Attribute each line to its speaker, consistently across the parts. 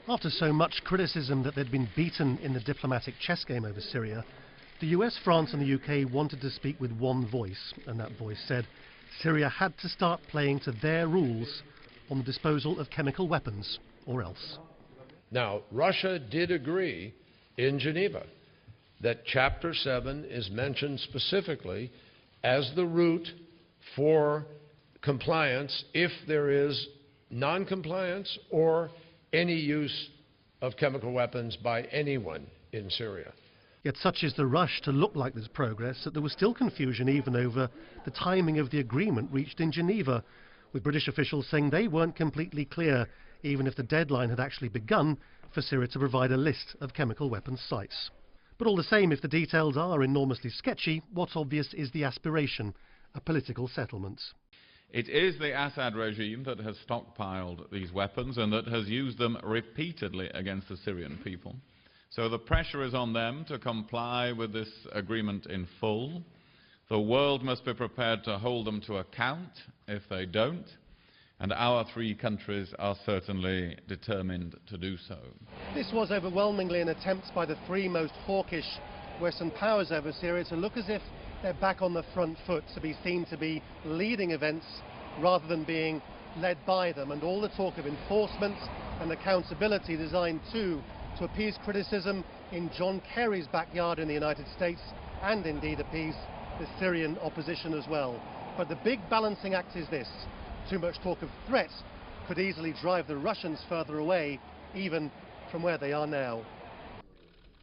Speaker 1: After so much criticism that they'd been beaten in the diplomatic chess game over Syria, the US, France and the UK wanted to speak with one voice, and that voice said Syria had to start playing to their rules on the disposal of chemical weapons, or else.
Speaker 2: Now, Russia did agree in Geneva that Chapter 7 is mentioned specifically as the route for compliance if there is non-compliance or any use of chemical weapons by anyone in Syria.
Speaker 1: Yet such is the rush to look like there's progress that there was still confusion even over the timing of the agreement reached in Geneva, with British officials saying they weren't completely clear, even if the deadline had actually begun, for Syria to provide a list of chemical weapons sites. But all the same, if the details are enormously sketchy, what's obvious is the aspiration, a political settlement.
Speaker 3: It is the Assad regime that has stockpiled these weapons and that has used them repeatedly against the Syrian people. So the pressure is on them to comply with this agreement in full. The world must be prepared to hold them to account if they don't, and our three countries are certainly determined to do so.
Speaker 1: This was overwhelmingly an attempt by the three most hawkish Western powers over Syria to look as if they're back on the front foot, to be seen to be leading events rather than being led by them, and all the talk of enforcement and accountability designed to appease criticism in John Kerry's backyard in the United States, and indeed appease the Syrian opposition as well. But the big balancing act is this: too much talk of threat could easily drive the Russians further away, even from where they are now.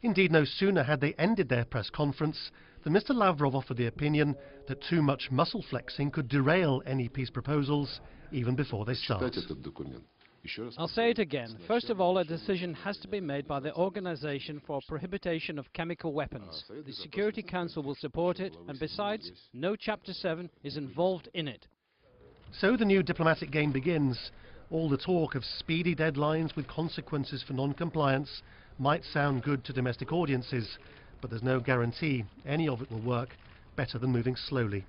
Speaker 1: Indeed, no sooner had they ended their press conference than Mr. Lavrov offered the opinion that too much muscle flexing could derail any peace proposals even before they start.
Speaker 4: I'll say it again. First of all, a decision has to be made by the Organization for Prohibition of Chemical Weapons. The Security Council will support it, and besides, no Chapter 7 is involved in it.
Speaker 1: So the new diplomatic game begins. All the talk of speedy deadlines with consequences for non-compliance might sound good to domestic audiences, but there's no guarantee any of it will work better than moving slowly.